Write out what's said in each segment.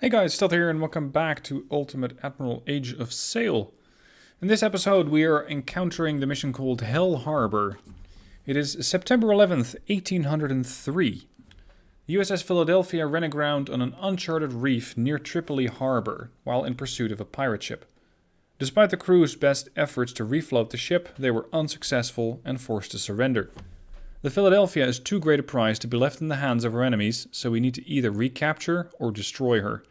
Hey guys, Stealth here and welcome back to Ultimate Admiral Age of Sail. In this episode we are encountering the mission called Hell Harbor. It is September 11th, 1803. The USS Philedelphia ran aground on an uncharted reef near Tripoli Harbor while in pursuit of a pirate ship. Despite the crew's best efforts to refloat the ship, they were unsuccessful and forced to surrender. The Philedelphia is too great a prize to be left in the hands of our enemies, so we need to either recapture or destroy her.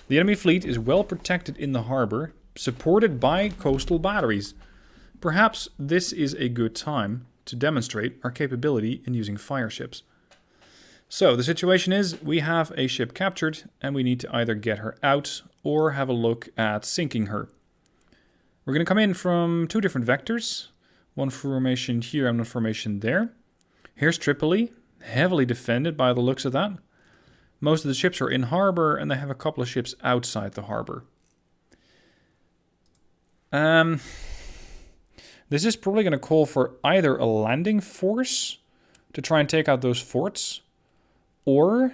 The enemy fleet is well protected in the harbor, supported by coastal batteries. Perhaps this is a good time to demonstrate our capability in using fire ships. So the situation is we have a ship captured and we need to either get her out or have a look at sinking her. We're going to come in from two different vectors. One formation here and one formation there. Here's Tripoli, heavily defended by the looks of that. Most of the ships are in harbor, and they have a couple of ships outside the harbor. This is probably going to call for either a landing force to try and take out those forts, or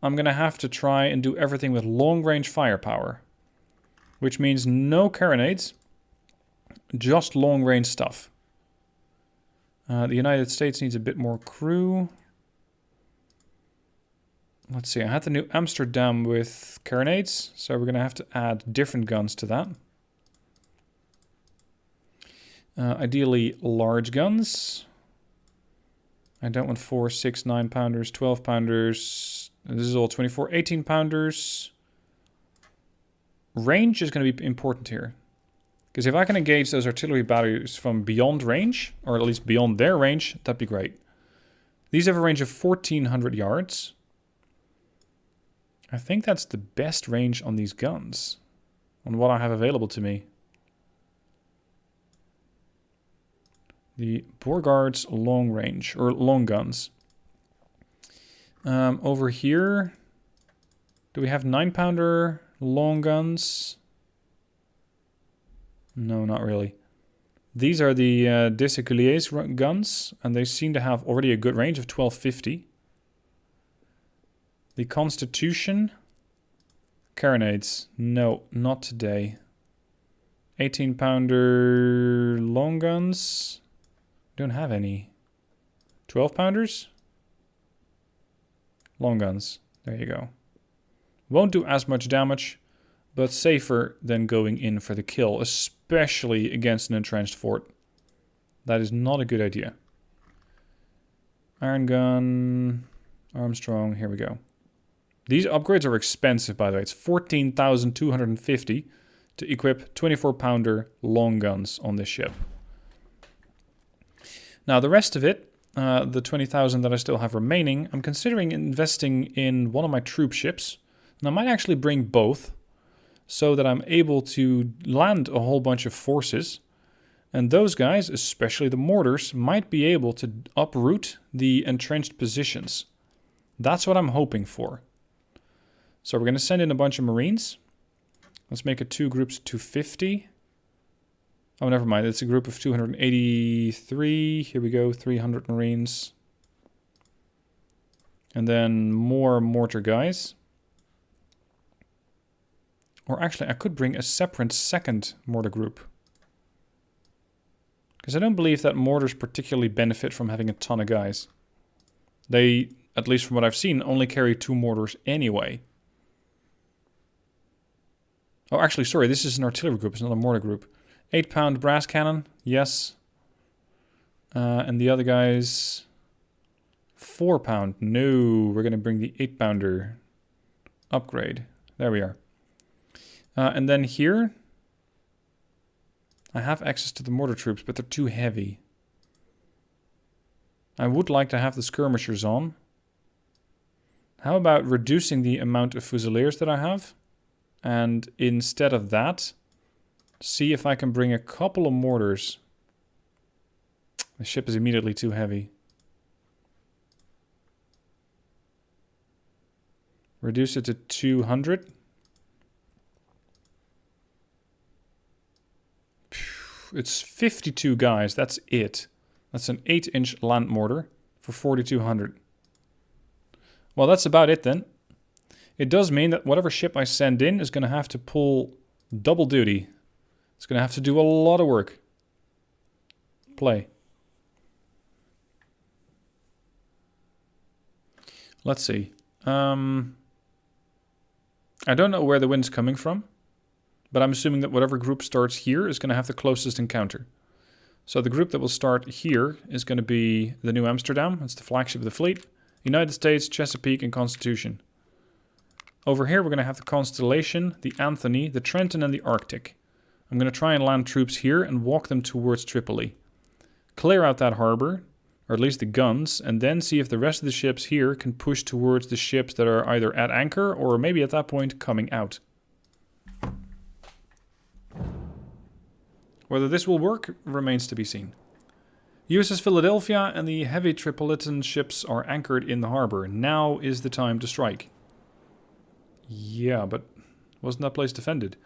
I'm going to have to try and do everything with long-range firepower, which means no carronades, just long-range stuff. The United States needs a bit more crew. Let's see, I had the new Amsterdam with carronades, so we're going to have to add different guns to that. Ideally, large guns. I don't want 4, 6, 9 pounders, 12 pounders. This is all 24, 18 pounders. Range is going to be important here. Because if I can engage those artillery batteries from beyond range, or at least beyond their range, that'd be great. These have a range of 1,400 yards. I think that's the best range on these guns, on what I have available to me. The Beauregard's long range, or long guns. Over here, do we have 9-pounder long guns? No, not really. These are the Deséculiers guns, and they seem to have already a good range of 1250. The Constitution. Carronades. No, not today. 18-pounder long guns. Don't have any. 12-pounders? Long guns. There you go. Won't do as much damage, but safer than going in for the kill, especially against an entrenched fort. That is not a good idea. Iron gun. Armstrong. Here we go. These upgrades are expensive, by the way. It's 14,250 to equip 24-pounder long guns on this ship. Now, the rest of it, the 20,000 that I still have remaining, I'm considering investing in one of my troop ships. And I might actually bring both, so that I'm able to land a whole bunch of forces. And those guys, especially the mortars, might be able to uproot the entrenched positions. That's what I'm hoping for. So we're going to send in a bunch of Marines. Let's make it 2 groups of 250. Oh, never mind. It's a group of 283. Here we go. 300 Marines. And then more mortar guys. Or actually, I could bring a separate second mortar group. Because I don't believe that mortars particularly benefit from having a ton of guys. They, at least from what I've seen, only carry 2 mortars anyway. Oh, actually, sorry, this is an artillery group. It's not a mortar group. 8-pound brass cannon, yes. And the other guys, 4-pound. No, we're going to bring the 8-pounder upgrade. There we are. And then here, I have access to the mortar troops, but they're too heavy. I would like to have the skirmishers on. How about reducing the amount of fusiliers that I have? And instead of that, see if I can bring a couple of mortars. The ship is immediately too heavy. Reduce it to 200. It's 52 guys, that's it. That's an 8-inch land mortar for 4,200. Well, that's about it then. It does mean that whatever ship I send in is going to have to pull double duty. It's going to have to do a lot of work. Play. Let's see. I don't know where the wind's coming from, but I'm assuming that whatever group starts here is going to have the closest encounter. So the group that will start here is going to be the New Amsterdam. It's the flagship of the fleet. United States, Chesapeake, and Constitution. Over here we're going to have the Constellation, the Anthony, the Trenton, and the Arctic. I'm going to try and land troops here and walk them towards Tripoli. Clear out that harbor, or at least the guns, and then see if the rest of the ships here can push towards the ships that are either at anchor or maybe at that point coming out. Whether this will work remains to be seen. USS Philedelphia and the heavy Tripolitan ships are anchored in the harbor. Now is the time to strike. Yeah, but wasn't that place defended?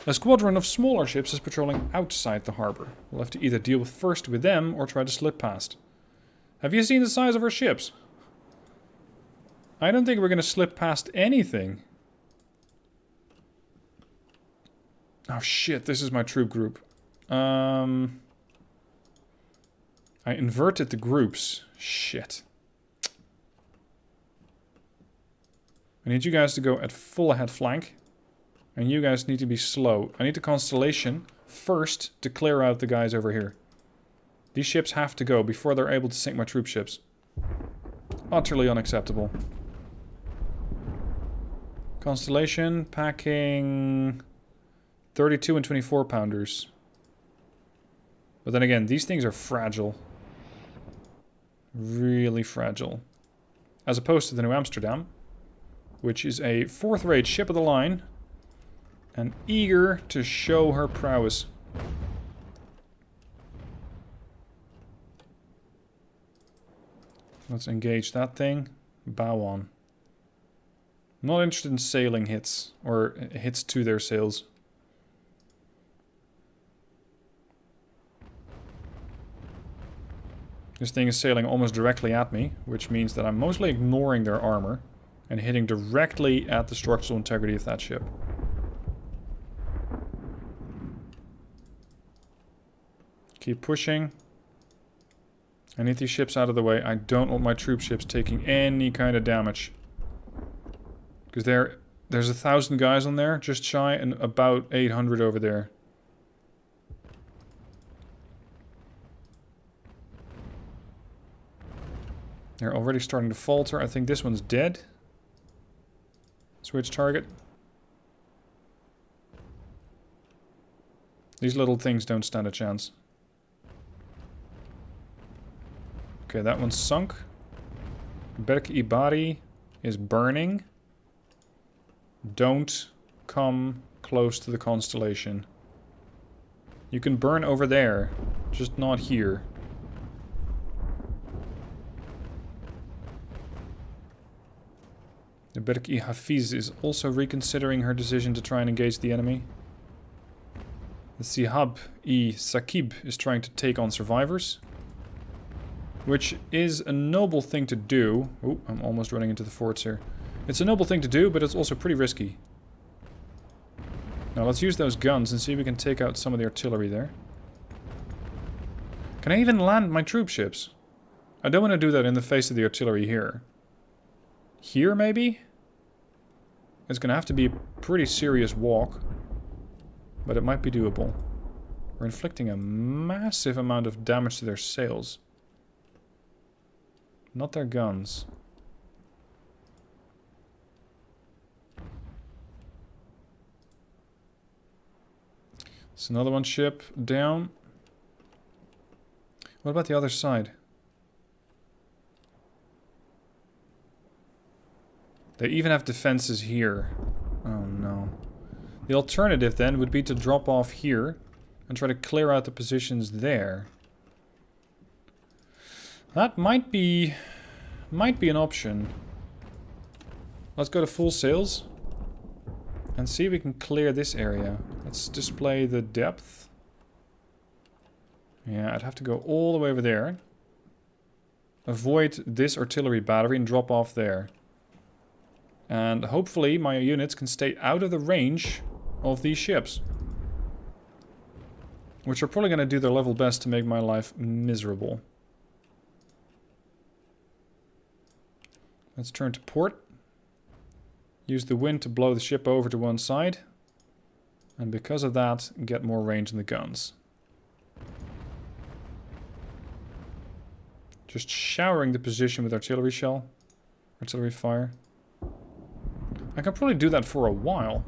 A squadron of smaller ships is patrolling outside the harbor. We'll have to either deal first with them or try to slip past. Have you seen the size of our ships? I don't think we're going to slip past anything. Oh shit, this is my troop group. I inverted the groups. Shit. I need you guys to go at full ahead flank. And you guys need to be slow. I need the Constellation first to clear out the guys over here. These ships have to go before they're able to sink my troop ships. Utterly unacceptable. Constellation packing 32 and 24 pounders. But then again, these things are fragile. Really fragile. As opposed to the New Amsterdam, which is a fourth-rate ship of the line and eager to show her prowess. Let's engage that thing. Bow on. Not interested in sailing hits or hits to their sails. This thing is sailing almost directly at me, which means that I'm mostly ignoring their armor and hitting directly at the structural integrity of that ship. Keep pushing. I need these ships out of the way. I don't want my troop ships taking any kind of damage. Because there's 1,000 guys on there, just shy, and about 800 over there. They're already starting to falter. I think this one's dead. Switch target. These little things don't stand a chance. Okay, that one's sunk. Berk-i-Bari is burning. Don't come close to the Constellation. You can burn over there, just not here. The Berk-i-Hafiz is also reconsidering her decision to try and engage the enemy. The Sihab-i-Sakib is trying to take on survivors, which is a noble thing to do. Oh, I'm almost running into the forts here. It's a noble thing to do, but it's also pretty risky. Now let's use those guns and see if we can take out some of the artillery there. Can I even land my troop ships? I don't want to do that in the face of the artillery here. Here, maybe? It's going to have to be a pretty serious walk. But it might be doable. We're inflicting a massive amount of damage to their sails. Not their guns. It's another one ship down. What about the other side? They even have defenses here. Oh no. The alternative then would be to drop off here and try to clear out the positions there. That might be an option. Let's go to full sails and see if we can clear this area. Let's display the depth. Yeah, I'd have to go all the way over there. Avoid this artillery battery and drop off there. And hopefully my units can stay out of the range of these ships. Which are probably going to do their level best to make my life miserable. Let's turn to port. Use the wind to blow the ship over to one side. And because of that, get more range in the guns. Just showering the position with artillery shell. Artillery fire. I can probably do that for a while.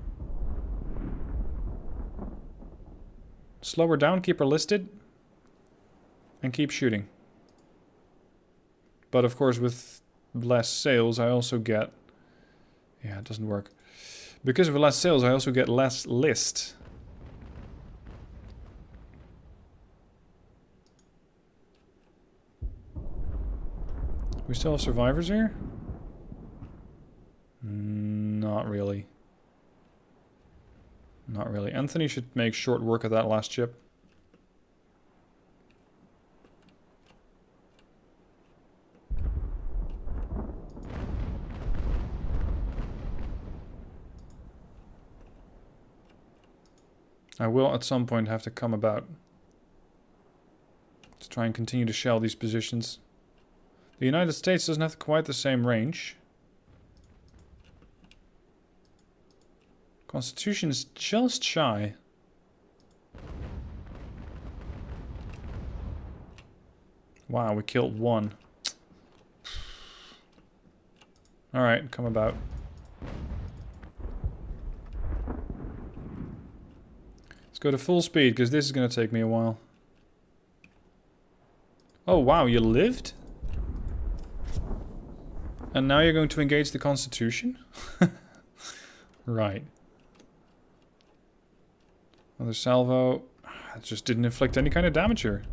Slow her down, keep her listed. And keep shooting. But of course with less sails I also get... Yeah, it doesn't work. Because of less sails I also get less list. We still have survivors here? Not really. Not really. Anthony should make short work of that last ship. I will at some point have to come about. Let's try and continue to shell these positions. The United States doesn't have quite the same range. Constitution is just shy. Wow, we killed one. Alright, come about. Let's go to full speed, because this is going to take me a while. Oh, wow, you lived? And now you're going to engage the Constitution? Right. Another salvo. It just didn't inflict any kind of damage here.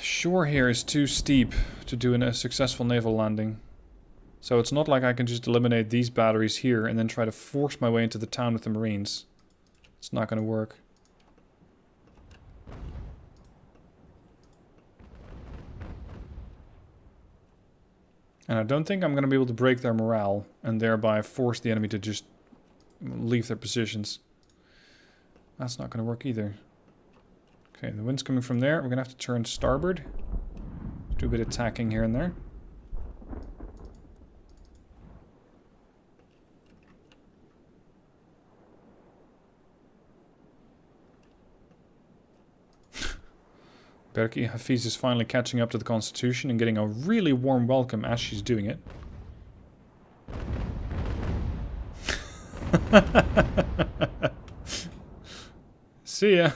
Shore here is too steep to do a successful naval landing. So it's not like I can just eliminate these batteries here and then try to force my way into the town with the Marines. It's not going to work. And I don't think I'm going to be able to break their morale and thereby force the enemy to just leave their positions. That's not going to work either. Okay, the wind's coming from there. We're going to have to turn starboard. Do a bit of tacking here and there. JFHeasy is finally catching up to the Constitution and getting a really warm welcome as she's doing it. See ya.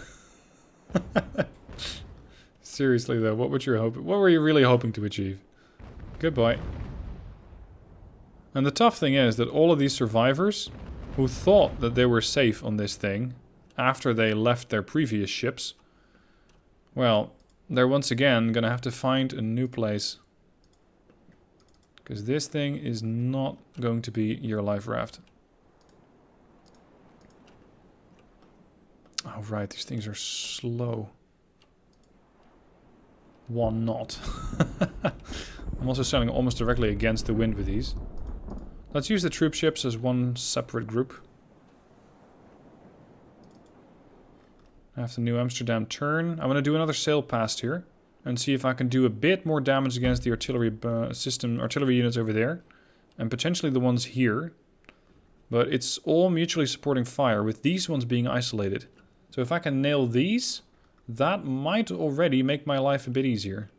Seriously though, what were you really hoping to achieve? Goodbye. And the tough thing is that all of these survivors who thought that they were safe on this thing after they left their previous ships, well, they're once again gonna have to find a new place. Because this thing is not going to be your life raft. Oh right, these things are slow. 1 knot. I'm also sailing almost directly against the wind with these. Let's use the troop ships as one separate group. After New Amsterdam turn, I want to do another sail past here and see if I can do a bit more damage against the artillery artillery units over there, and potentially the ones here. But it's all mutually supporting fire, with these ones being isolated. So if I can nail these, that might already make my life a bit easier.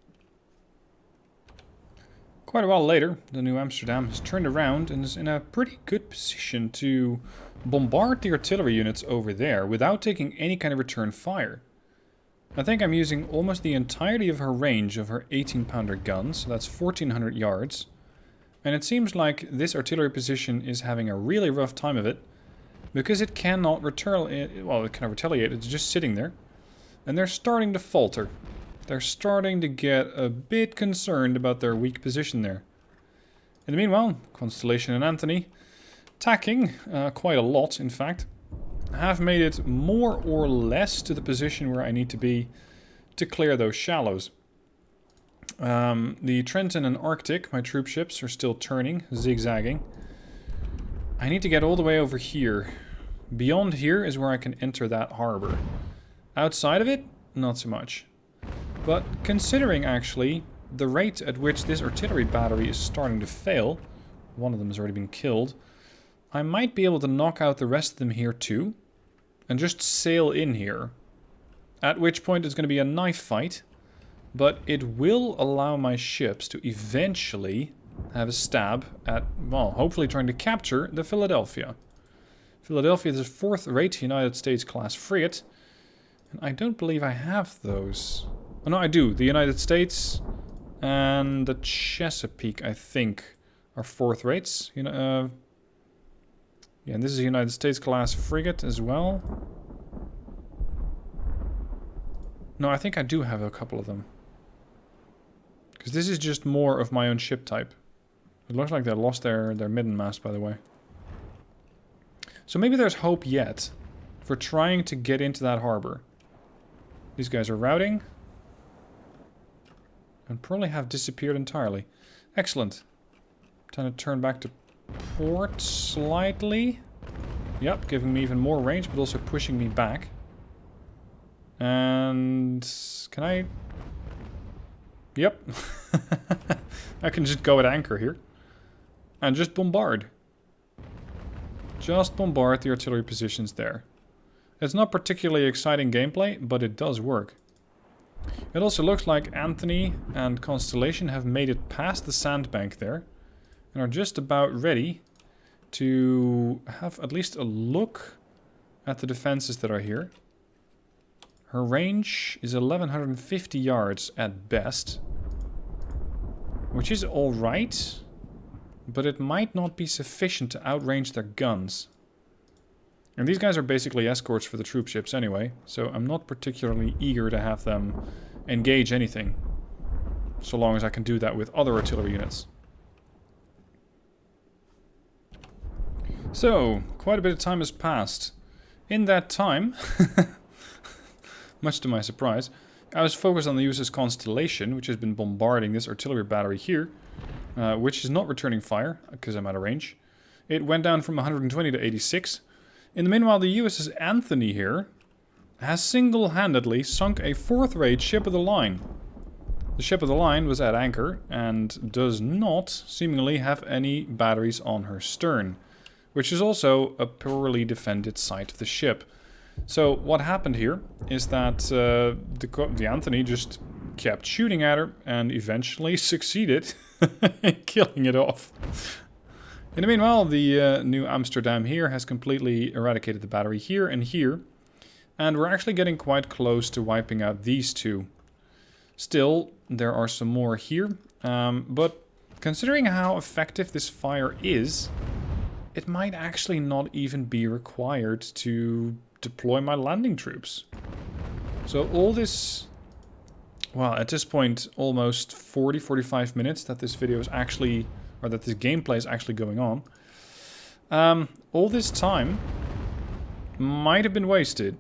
Quite a while later, the New Amsterdam has turned around and is in a pretty good position to bombard the artillery units over there without taking any kind of return fire. I think I'm using almost the entirety of her range of her 18-pounder guns, so that's 1400 yards. And it seems like this artillery position is having a really rough time of it, because it cannot retaliate. Well, it cannot retaliate, it's just sitting there. And they're starting to falter. They're starting to get a bit concerned about their weak position there. In the meanwhile, Constellation and Anthony, tacking quite a lot in fact, have made it more or less to the position where I need to be to clear those shallows. The Trenton and Arctic, my troop ships, are still turning, zigzagging. I need to get all the way over here. Beyond here is where I can enter that harbor. Outside of it, not so much. But considering, actually, the rate at which this artillery battery is starting to fail, one of them has already been killed, I might be able to knock out the rest of them here too, and just sail in here. At which point it's going to be a knife fight, but it will allow my ships to eventually have a stab at, well, hopefully trying to capture the Philadelphia. Philadelphia is a 4th-rate United States class frigate, and I don't believe I have those. Oh, no, I do. The United States and the Chesapeake, I think, are 4th rates. You know, yeah, and this is a United States class frigate as well. No, I think I do have a couple of them. Because this is just more of my own ship type. It looks like they lost their middenmast, by the way. So maybe there's hope yet for trying to get into that harbor. These guys are routing. And probably have disappeared entirely. Excellent. Time to turn back to port slightly. Yep, giving me even more range, but also pushing me back. And can I... Yep. I can just go at anchor here. And just bombard. Just bombard the artillery positions there. It's not particularly exciting gameplay, but it does work. It also looks like Anthony and Constellation have made it past the sandbank there. And are just about ready to have at least a look at the defenses that are here. Her range is 1150 yards at best. Which is alright. But it might not be sufficient to outrange their guns. And these guys are basically escorts for the troop ships anyway. So I'm not particularly eager to have them engage anything. So long as I can do that with other artillery units. So, quite a bit of time has passed. In that time, much to my surprise, I was focused on the USS Constellation, which has been bombarding this artillery battery here, which is not returning fire, because I'm out of range. It went down from 120 to 86. In the meanwhile, the USS Anthony here has single-handedly sunk a 4th-rate ship of the line. The ship of the line was at anchor, and does not, seemingly, have any batteries on her stern. Which is also a poorly defended side of the ship. So what happened here is that the Anthony just kept shooting at her and eventually succeeded in killing it off. In the meanwhile, the New Amsterdam here has completely eradicated the battery here and here. And we're actually getting quite close to wiping out these two. Still, there are some more here. But considering how effective this fire is... it might actually not even be required to deploy my landing troops. So all this... well, at this point, almost 40-45 minutes that this video is actually... or that this gameplay is actually going on. All this time might have been wasted.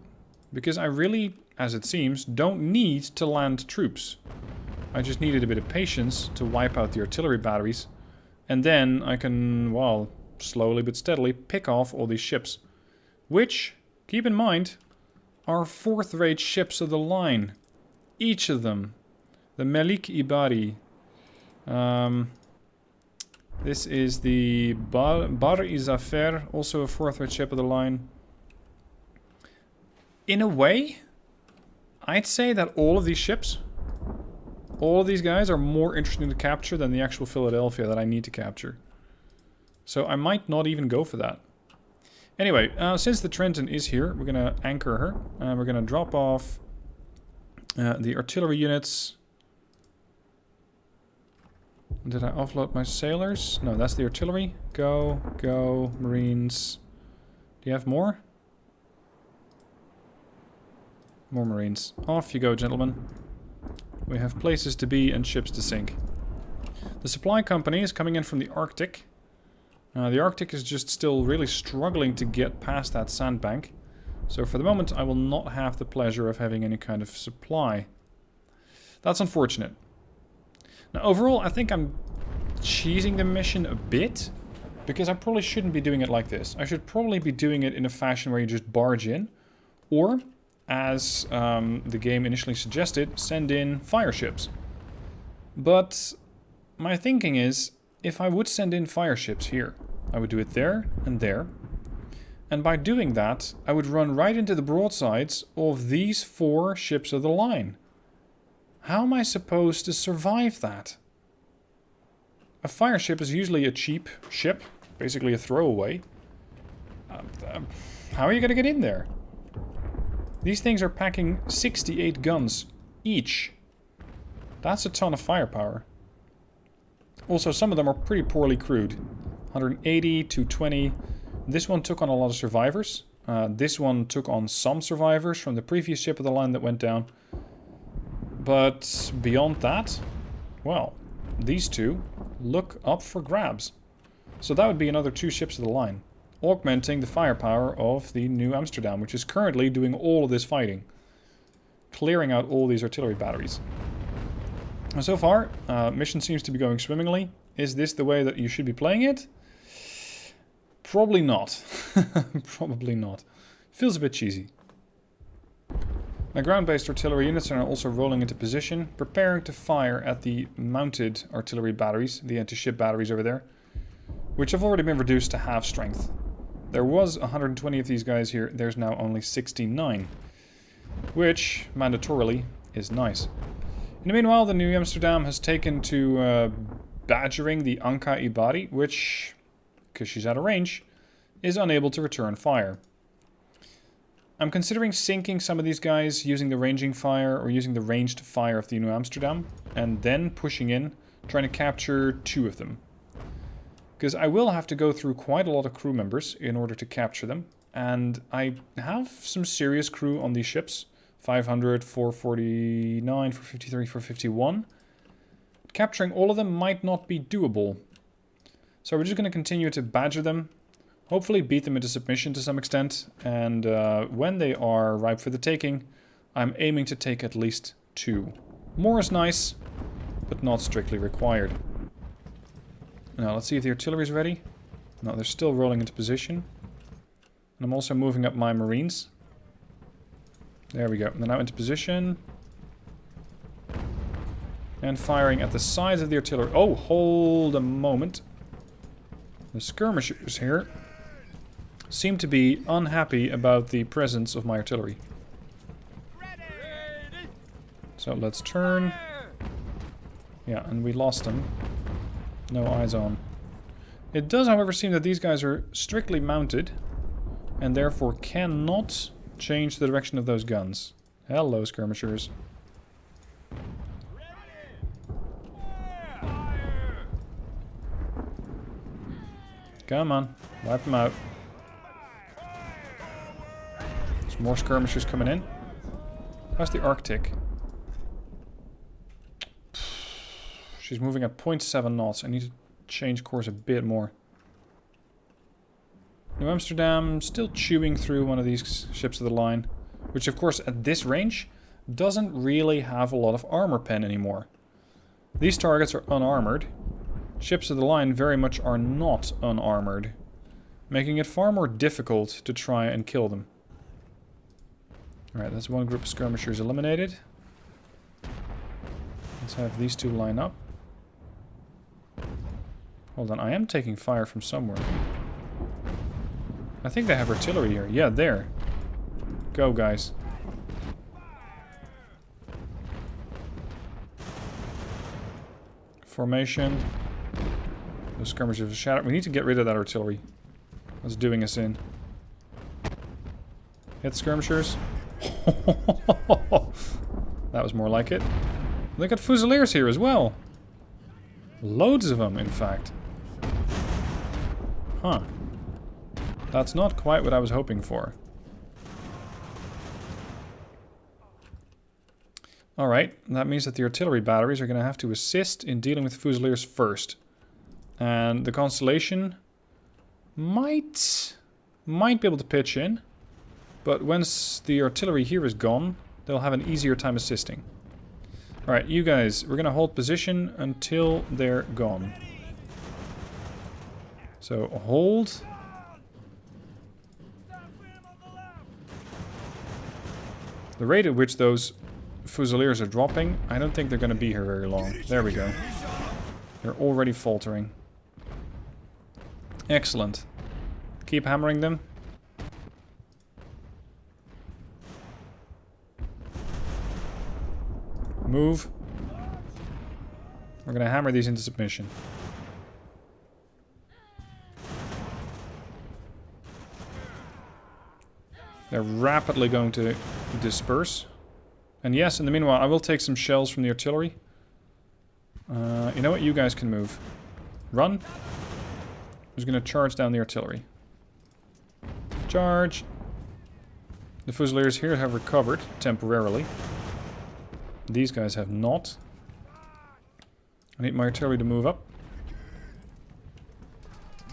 Because I really, as it seems, don't need to land troops. I just needed a bit of patience to wipe out the artillery batteries. And then I can, well... slowly but steadily pick off all these ships. Which, keep in mind, are 4th-rate ships of the line. Each of them. The Melik Ibari. This is the Bar Izafer, also a 4th-rate ship of the line. In a way, I'd say that all of these ships, all of these guys are more interesting to capture than the actual Philadelphia that I need to capture. So I might not even go for that. Anyway, since the Trenton is here, we're going to anchor her. And we're going to drop off the artillery units. Did I offload my sailors? No, that's the artillery. Go, go, Marines. Do you have more? More Marines. Off you go, gentlemen. We have places to be and ships to sink. The supply company is coming in from the Arctic. The Arctic is just still really struggling to get past that sandbank. So for the moment I will not have the pleasure of having any kind of supply. That's unfortunate. Now, overall, I think I'm cheesing the mission a bit, because I probably shouldn't be doing it like this. I should probably be doing it in a fashion where you just barge in, or, as the game initially suggested, send in fire ships. But my thinking is, if I would send in fire ships here, I would do it there and there. And by doing that, I would run right into the broadsides of these 4 ships of the line. How am I supposed to survive that? A fire ship is usually a cheap ship, basically a throwaway. How are you going to get in there? These things are packing 68 guns each. That's a ton of firepower. Also, some of them are pretty poorly crewed. 180, 220. This one took on a lot of survivors. This one took on some survivors from the previous ship of the line that went down. But beyond that, well, these 2 look up for grabs. So that would be another 2 ships of the line, augmenting the firepower of the New Amsterdam, which is currently doing all of this fighting, clearing out all these artillery batteries. And so far, mission seems to be going swimmingly. Is this the way that you should be playing it? Probably not. Probably not. Feels a bit cheesy. My ground-based artillery units are also rolling into position, preparing to fire at the mounted artillery batteries, the anti-ship batteries over there, which have already been reduced to half strength. There was 120 of these guys here, there's now only 69, which, mandatorily, is nice. In the meanwhile, the New Amsterdam has taken to badgering the Anka Ibari, which, because she's out of range, is unable to return fire. I'm considering sinking some of these guys using the ranging fire or using the ranged fire of the New Amsterdam, and then pushing in, trying to capture 2 of them. Because I will have to go through quite a lot of crew members in order to capture them, and I have some serious crew on these ships. 500, 449, 453, 451. Capturing all of them might not be doable. So we're just going to continue to badger them. Hopefully beat them into submission to some extent. And when they are ripe for the taking, I'm aiming to take at least 2. More is nice, but not strictly required. Now let's see if the artillery is ready. No, they're still rolling into position. And I'm also moving up my marines. There we go. They're now into position. And firing at the sides of the artillery. Oh, hold a moment. The skirmishers here seem to be unhappy about the presence of my artillery. So let's turn. Yeah, and we lost them. No eyes on. It does, however, seem that these guys are strictly mounted and therefore cannot change the direction of those guns. Hello, skirmishers. Come on, wipe them out. There's more skirmishers coming in. How's the Arctic? She's moving at 0.7 knots. I need to change course a bit more. New Amsterdam still chewing through one of these ships of the line, which of course at this range doesn't really have a lot of armor pen anymore. These targets are unarmored. Ships of the line very much are not unarmored, making it far more difficult to try and kill them. Alright, that's one group of skirmishers eliminated. Let's have these 2 line up. Hold on, I am taking fire from somewhere. I think they have artillery here. Yeah, there. Go, guys. Formation. Those skirmishers are shattered. We need to get rid of that artillery. That's doing us in. Hit skirmishers. That was more like it. Look at Fusiliers here as well. Loads of them, in fact. Huh. That's not quite what I was hoping for. Alright, that means that the artillery batteries are going to have to assist in dealing with Fusiliers first. And the Constellation might be able to pitch in. But once the artillery here is gone, they'll have an easier time assisting. Alright, you guys, we're gonna hold position until they're gone. So, hold. The rate at which those Fusiliers are dropping, I don't think they're gonna be here very long. There we go. They're already faltering. Excellent. Keep hammering them. Move. We're gonna hammer these into submission. They're rapidly going to disperse. And yes, in the meanwhile, I will take some shells from the artillery. You know what? You guys can move. Run. I'm just gonna charge down the artillery. Charge. The Fusiliers here have recovered temporarily. These guys have not. I need my artillery to move up.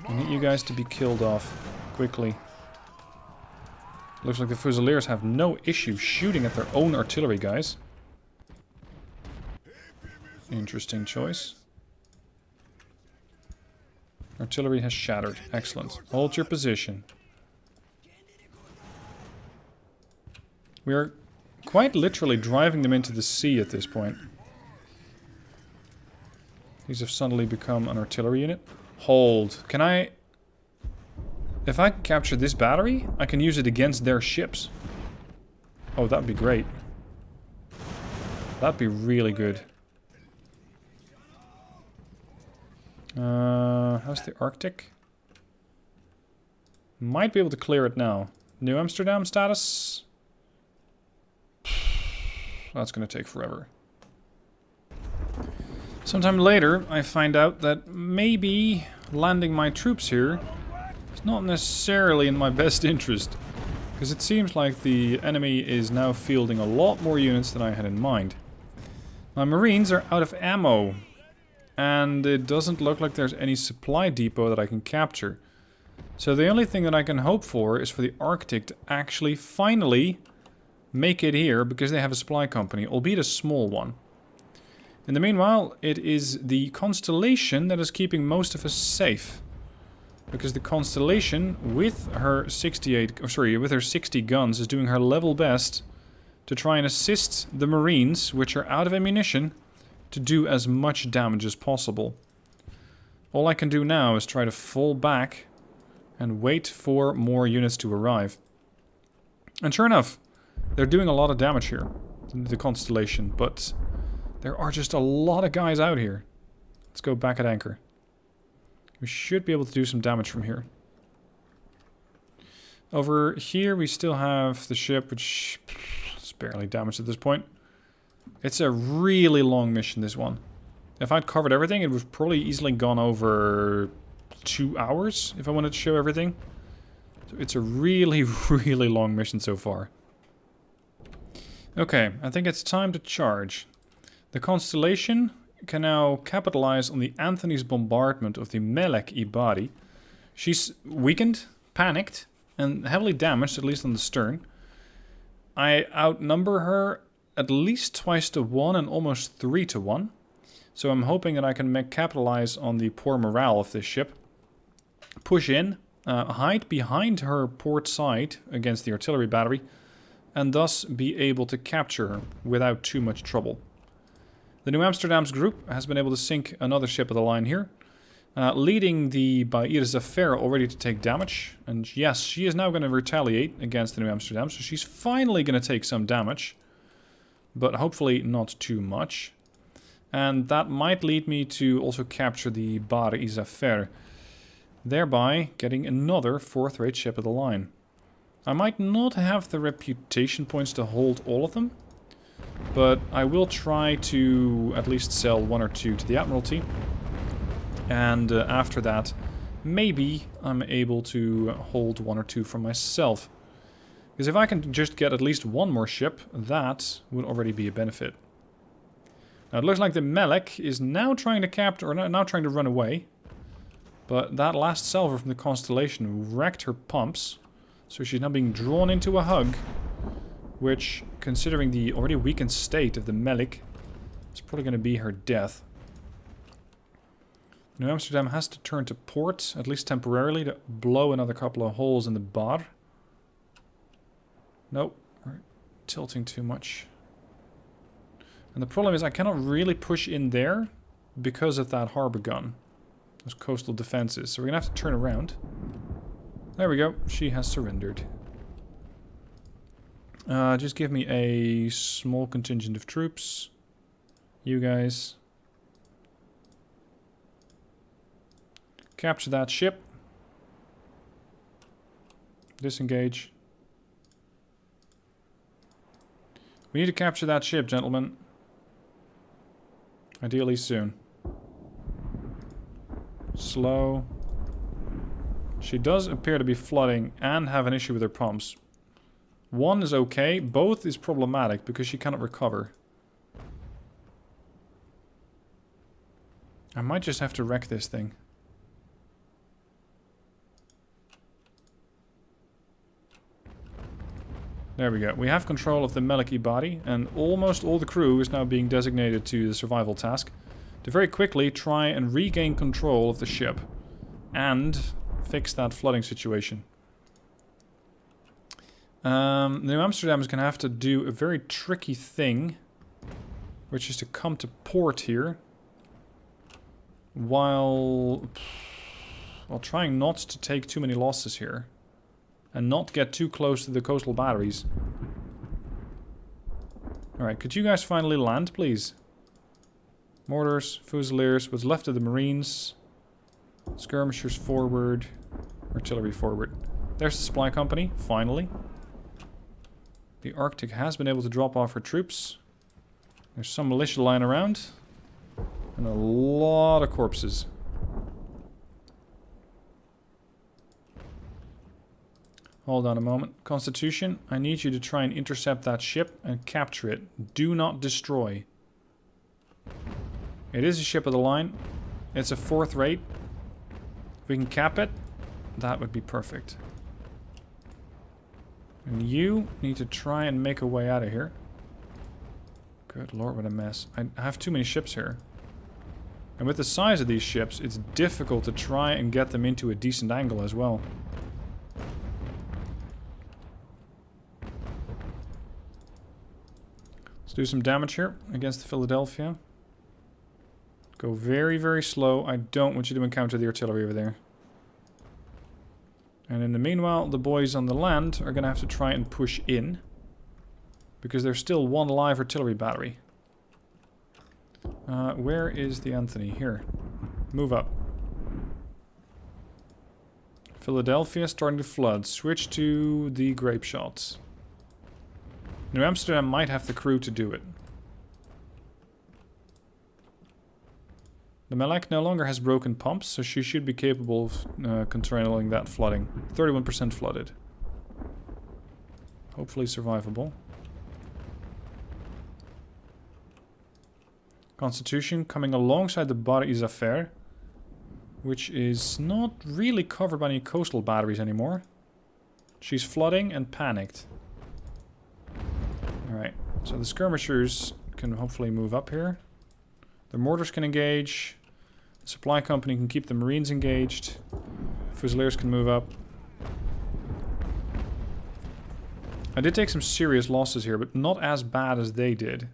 I need you guys to be killed off quickly. Looks like the Fusiliers have no issue shooting at their own artillery, guys. Interesting choice. Artillery has shattered. Excellent. Hold your position. We are quite literally driving them into the sea at this point. These have suddenly become an artillery unit. Hold. Can I... If I capture this battery, I can use it against their ships. Oh, that'd be great. That'd be really good. How's the Arctic? Might be able to clear it now. New Amsterdam status? That's gonna take forever. Sometime later, I find out that maybe landing my troops here is not necessarily in my best interest. Because it seems like the enemy is now fielding a lot more units than I had in mind. My Marines are out of ammo. And it doesn't look like there's any supply depot that I can capture. So the only thing that I can hope for is for the Arctic to actually finally make it here, because they have a supply company, albeit a small one. In the meanwhile, it is the Constellation that is keeping most of us safe. Because the Constellation, with her 60 guns, is doing her level best to try and assist the Marines, which are out of ammunition, to do as much damage as possible. All I can do now is try to fall back and wait for more units to arrive. And sure enough, they're doing a lot of damage here, the Constellation, but there are just a lot of guys out here. Let's go back at anchor. We should be able to do some damage from here. Over here we still have the ship, which is barely damaged at this point. It's a really long mission, this one. If I'd covered everything, it would have probably easily gone over 2 hours if I wanted to show everything. So it's a really, really long mission so far. Okay, I think it's time to charge. The Constellation can now capitalize on the Anthony's bombardment of the Melek Ibadi. She's weakened, panicked, and heavily damaged, at least on the stern. I outnumber her at least twice to 1 and almost 3 to 1. So I'm hoping that I can capitalize on the poor morale of this ship. Push in, hide behind her port side against the artillery battery, and thus be able to capture her without too much trouble. The New Amsterdam's group has been able to sink another ship of the line here, leading the Bair Zafir already to take damage. And yes, she is now going to retaliate against the New Amsterdam, so she's finally going to take some damage. But hopefully not too much. And that might lead me to also capture the Bar Isafer, thereby getting another 4th-rate ship of the line. I might not have the reputation points to hold all of them, but I will try to at least sell 1 or 2 to the Admiralty. And after that, maybe I'm able to hold 1 or 2 for myself. Because if I can just get at least 1 more ship, that would already be a benefit. Now it looks like the Melek is now trying to capture, or now trying to run away. But that last salvo from the Constellation wrecked her pumps. So she's now being drawn into a hug. Which, considering the already weakened state of the Melek, It's probably going to be her death. New Amsterdam has to turn to port, at least temporarily, to blow another couple of holes in the bar. Nope, we're tilting too much. And the problem is I cannot really push in there because of that harbor gun. Those coastal defenses. So we're going to have to turn around. There we go. She has surrendered. Just give me a small contingent of troops. You guys. Capture that ship. Disengage. We need to capture that ship, gentlemen. Ideally soon. Slow. She does appear to be flooding and have an issue with her pumps. One is okay, both is problematic because she cannot recover. I might just have to wreck this thing. There we go. We have control of the Meliki body, and almost all the crew is now being designated to the survival task to very quickly try and regain control of the ship and fix that flooding situation. New Amsterdam is going to have to do a very tricky thing, which is to come to port here while trying not to take too many losses here. And not get too close to the coastal batteries. Alright, could you guys finally land, please? Mortars, Fusiliers, what's left of the Marines. Skirmishers forward. Artillery forward. There's the supply company, finally. The Arctic has been able to drop off her troops. There's some militia lying around. And a lot of corpses. Hold on a moment. Constitution, I need you to try and intercept that ship and capture it. Do not destroy. It is a ship of the line. It's a 4th rate. If we can cap it, that would be perfect. And you need to try and make a way out of here. Good lord, what a mess. I have too many ships here. And with the size of these ships, it's difficult to try and get them into a decent angle as well. Let's do some damage here against the Philadelphia. Go very, very slow. I don't want you to encounter the artillery over there. And in the meanwhile, the boys on the land are going to have to try and push in. Because there's still one live artillery battery. Where is the Anthony? Here. Move up. Philadelphia starting to flood. Switch to the grape shots. New Amsterdam might have the crew to do it. The Malak no longer has broken pumps, so she should be capable of controlling that flooding. 31% flooded. Hopefully survivable. Constitution coming alongside the Bar Isafar, which is not really covered by any coastal batteries anymore. She's flooding and panicked. Alright, so the skirmishers can hopefully move up here. The mortars can engage. The supply company can keep the marines engaged. Fusiliers can move up. I did take some serious losses here, but not as bad as they did.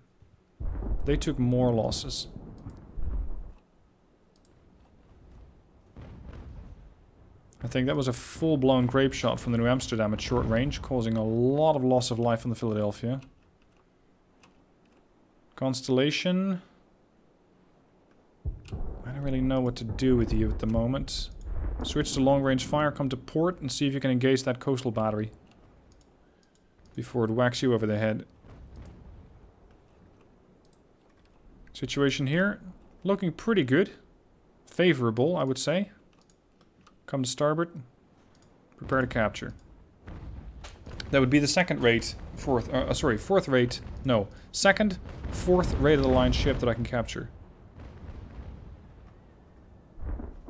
They took more losses. I think that was a full-blown grape shot from the New Amsterdam at short range, causing a lot of loss of life on the Philadelphia. Constellation. I don't really know what to do with you at the moment. Switch to long-range fire, come to port, and see if you can engage that coastal battery before it whacks you over the head. Situation here, looking pretty good. Favorable, I would say. Come to starboard. Prepare to capture. That would be the second rate, fourth rate, no, second, fourth rate of the line ship that I can capture.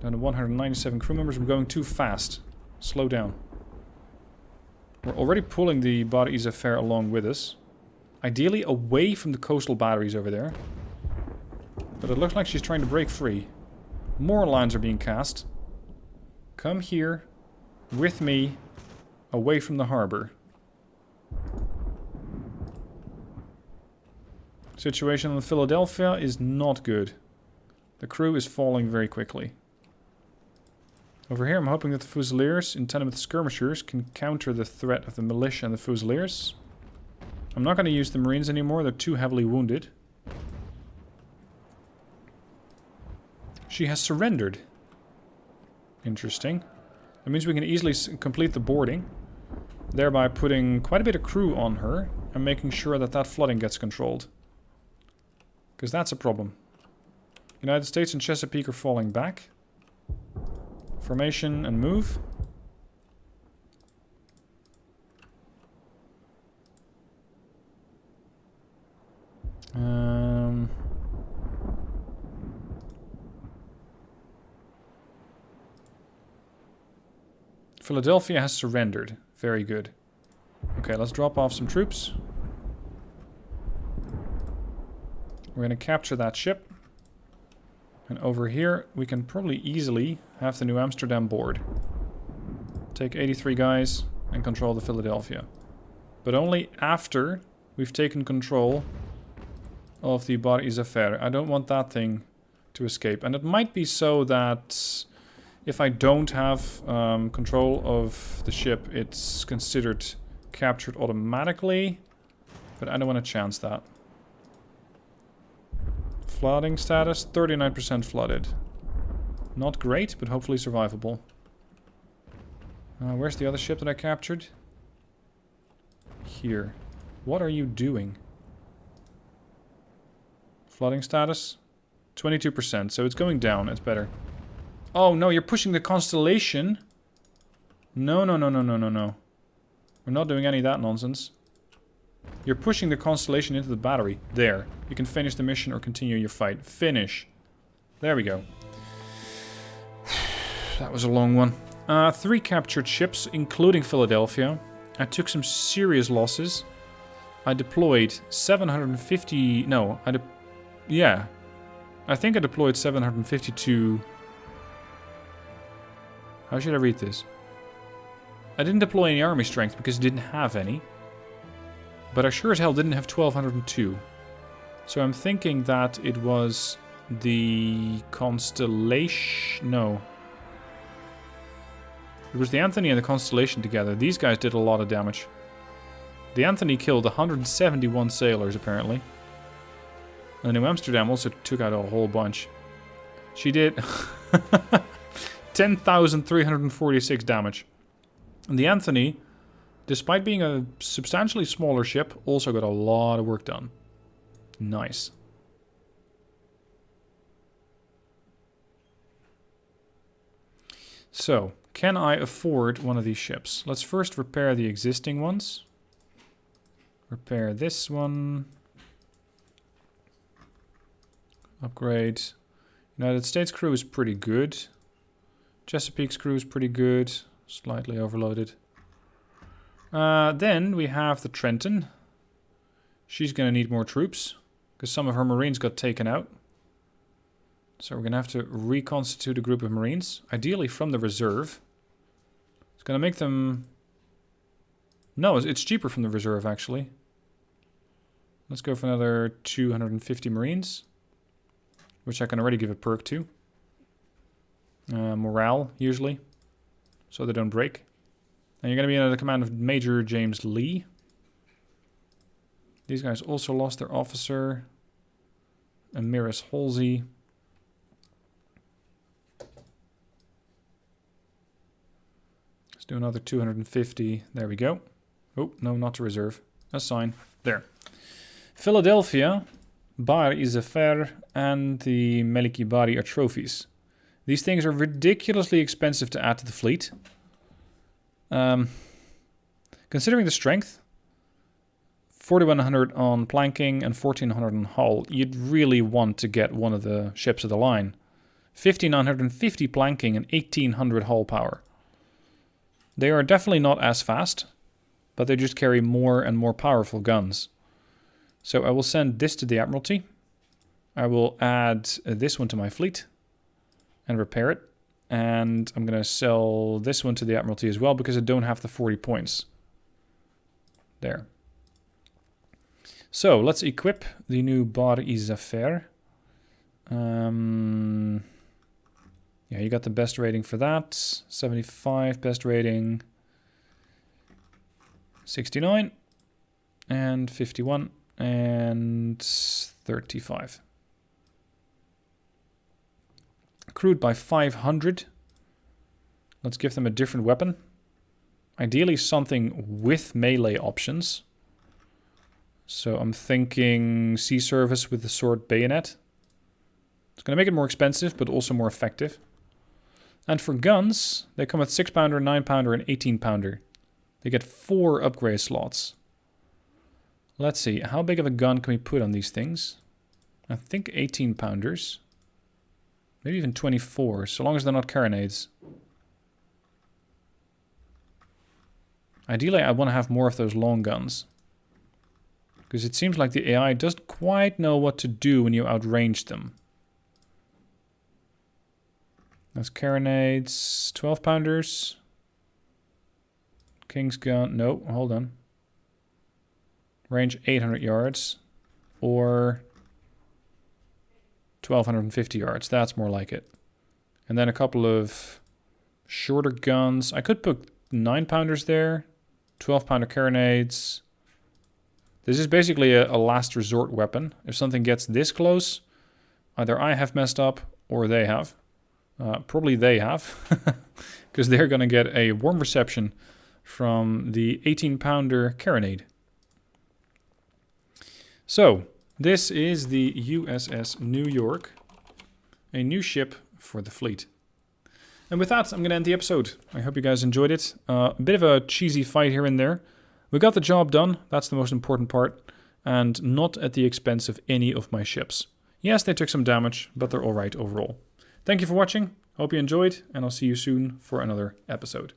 Down to 197 crew members. We're going too fast. Slow down. We're already pulling the Bar Isafar along with us. Ideally away from the coastal batteries over there. But it looks like she's trying to break free. More lines are being cast. Come here, with me, away from the harbor. Situation on the Philadelphia is not good. The crew is falling very quickly. Over here I'm hoping that the Fusiliers, in tandem with the skirmishers, can counter the threat of the militia and the Fusiliers. I'm not going to use the Marines anymore, they're too heavily wounded. She has surrendered. Interesting. That means we can easily complete the boarding, thereby putting quite a bit of crew on her and making sure that that flooding gets controlled. Because that's a problem. United States and Chesapeake are falling back. Formation and move. Philadelphia has surrendered. Very good. Okay, let's drop off some troops. We're going to capture that ship. And over here, we can probably easily have the New Amsterdam board. Take 83 guys and control the Philadelphia. But only after we've taken control of the Bar Isafir. I don't want that thing to escape. And it might be so that if I don't have control of the ship, it's considered captured automatically. But I don't want to chance that. Flooding status, 39% flooded. Not great, but hopefully survivable. Where's the other ship that I captured? Here. What are you doing? Flooding status? 22%, so it's going down, it's better. Oh no, you're pushing the Constellation. No. We're not doing any of that nonsense. You're pushing the Constellation into the battery. There. You can finish the mission or continue your fight. Finish. There we go. That was a long one. 3 captured ships, including Philadelphia. I took some serious losses. I deployed 750... No, yeah. I think I deployed 752... How should I read this? I didn't deploy any army strength because I didn't have any. But I sure as hell didn't have 1202. So I'm thinking that it was the Constellation... No. It was the Anthony and the Constellation together. These guys did a lot of damage. The Anthony killed 171 sailors, apparently. And the New Amsterdam also took out a whole bunch. She did 10,346 damage. And the Anthony, despite being a substantially smaller ship, also got a lot of work done. Nice. So, can I afford one of these ships? Let's first repair the existing ones. Repair this one. Upgrade. United States crew is pretty good. Chesapeake's crew is pretty good. Slightly overloaded. Then we have the Trenton. She's going to need more troops, because some of her Marines got taken out. So we're going to have to reconstitute a group of Marines, ideally from the reserve. It's going to make them... No, it's cheaper from the reserve, actually. Let's go for another 250 Marines, which I can already give a perk to. Morale, usually, so they don't break. And you're going to be under the command of Major James Lee. These guys also lost their officer, Amiris Halsey. Let's do another 250. There we go. Oh, no, not to reserve. Assign. There. Philadelphia, Bar Isafir, and the Meliki Bari are trophies. These things are ridiculously expensive to add to the fleet. Considering the strength, 4,100 on planking and 1,400 on hull, you'd really want to get one of the ships of the line. 1,550 planking and 1,800 hull power. They are definitely not as fast, but they just carry more and more powerful guns. So I will send this to the Admiralty. I will add this one to my fleet and repair it. And I'm going to sell this one to the Admiralty as well because I don't have the 40 points. There. So let's equip the new Bar Isaffair. Yeah, you got the best rating for that. 75 best rating. 69 and 51 and 35. Crewed by 500. Let's give them a different weapon. Ideally something with melee options. So I'm thinking sea service with the sword bayonet. It's going to make it more expensive, but also more effective. And for guns, they come with 6-pounder, 9-pounder, and 18-pounder. They get 4 upgrade slots. Let's see, how big of a gun can we put on these things? I think 18-pounders. Maybe even 24, so long as they're not carronades. Ideally, I want to have more of those long guns. Because it seems like the AI doesn't quite know what to do when you outrange them. That's carronades, 12-pounders. King's gun, no, hold on. Range 800 yards. Or 1,250 yards, that's more like it. And then a couple of shorter guns. I could put 9-pounders there. 12-pounder carronades. This is basically a last resort weapon. If something gets this close, either I have messed up or they have. Probably they have. Because they're going to get a warm reception from the 18-pounder carronade. So, this is the USS New York. A new ship for the fleet. And with that, I'm going to end the episode. I hope you guys enjoyed it. A bit of a cheesy fight here and there. We got the job done. That's the most important part. And not at the expense of any of my ships. Yes, they took some damage, but they're alright overall. Thank you for watching. Hope you enjoyed, and I'll see you soon for another episode.